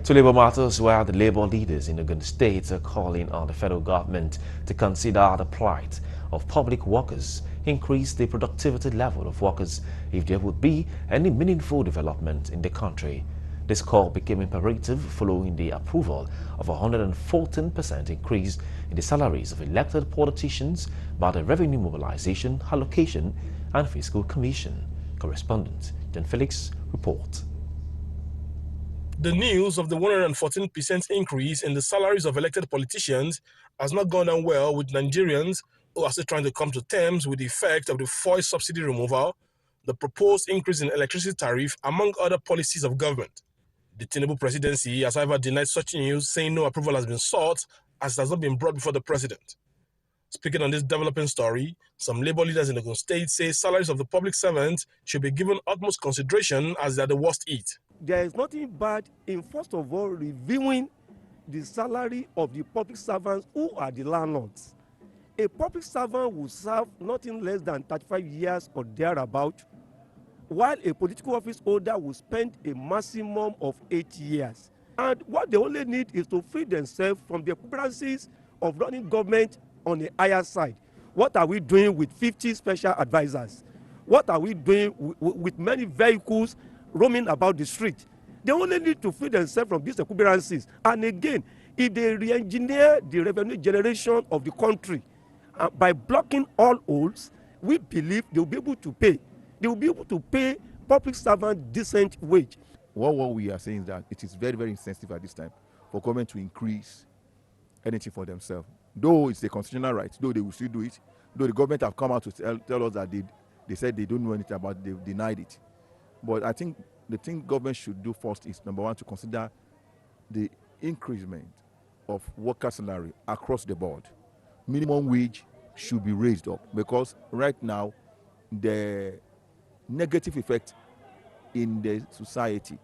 To Labour matters, where the Labour leaders in Ogun State are calling on the federal government to consider the plight of public workers, increase the productivity level of workers if there would be any meaningful development in the country. This call became imperative following the approval of a 114% increase in the salaries of elected politicians by the Revenue Mobilization, Allocation and Fiscal Commission. Correspondent John Felix reports. The news of the 114% increase in the salaries of elected politicians has not gone down well with Nigerians who are still trying to come to terms with the effect of the fuel subsidy removal, the proposed increase in electricity tariff, among other policies of government. The Tinubu presidency has however denied such news, saying no approval has been sought as it has not been brought before the president. Speaking on this developing story, some Labour leaders in Ogun State say salaries of the public servants should be given utmost consideration as they are the worst hit. There is nothing bad in, first of all, reviewing the salary of the public servants who are the landlords. A public servant will serve nothing less than 35 years or thereabout, while a political office holder will spend a maximum of 8 years. And what they only need is to free themselves from the encumbrances of running government on the higher side. What are we doing with 50 special advisors? What are we doing with many vehicles roaming about the street? They only need to free themselves from these encumbrances. And again, if they re-engineer the revenue generation of the country by blocking all holes, we believe they will be able to pay. They will be able to pay public servants decent wage. What we are saying is that it is very, very insensitive at this time for government to increase anything for themselves. Though it's a constitutional right, though they will still do it, though the government have come out to tell us that they said they don't know anything about it, they've denied it. But I think the thing government should do first is, number one, to consider the increment of worker salary across the board. Minimum wage should be raised up, because right now the negative effect in the society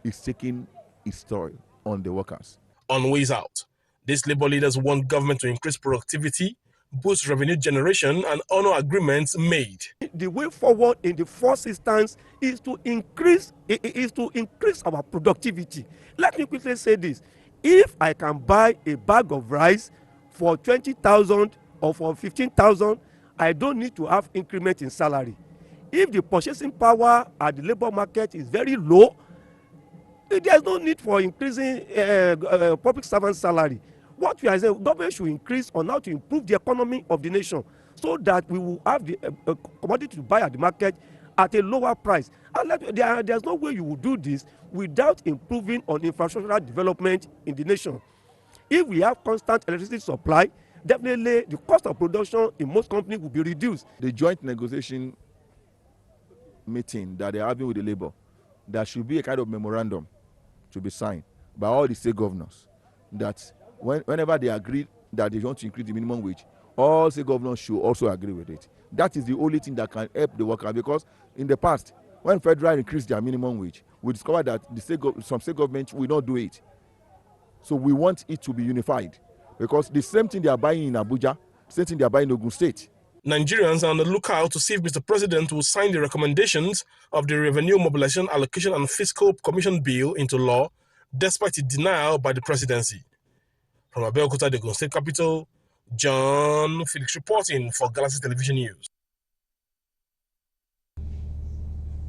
is taking its toll on the workers. On ways out, these Labour leaders want government to increase productivity, boost revenue generation, and honor agreements made. The way forward in the first instance is to increase our productivity. Let me quickly say this: if I can buy a bag of rice for 20,000 or for 15,000, I don't need to have increment in salary. If the purchasing power at the labor market is very low, there's no need for increasing public servant salary. What we are saying, government should increase on how to improve the economy of the nation, so that we will have the commodity to buy at the market at a lower price. And there's no way you will do this without improving on infrastructural development in the nation. If we have constant electricity supply, definitely the cost of production in most companies will be reduced. The joint negotiation meeting that they're having with the labor, there should be a kind of memorandum to be signed by all the state governors, that whenever they agree that they want to increase the minimum wage, all state governors should also agree with it. That is the only thing that can help the worker, because in the past, when federal increased their minimum wage, we discovered that some state governments will not do it. So we want it to be unified, because the same thing they are buying in Abuja, same thing they are buying in Ogun State. Nigerians are on the lookout to see if Mr. President will sign the recommendations of the Revenue Mobilization, Allocation and Fiscal Commission bill into law, despite its denial by the presidency. From Abeokuta, the Ogun State capital, John Felix reporting for Galaxy Television News.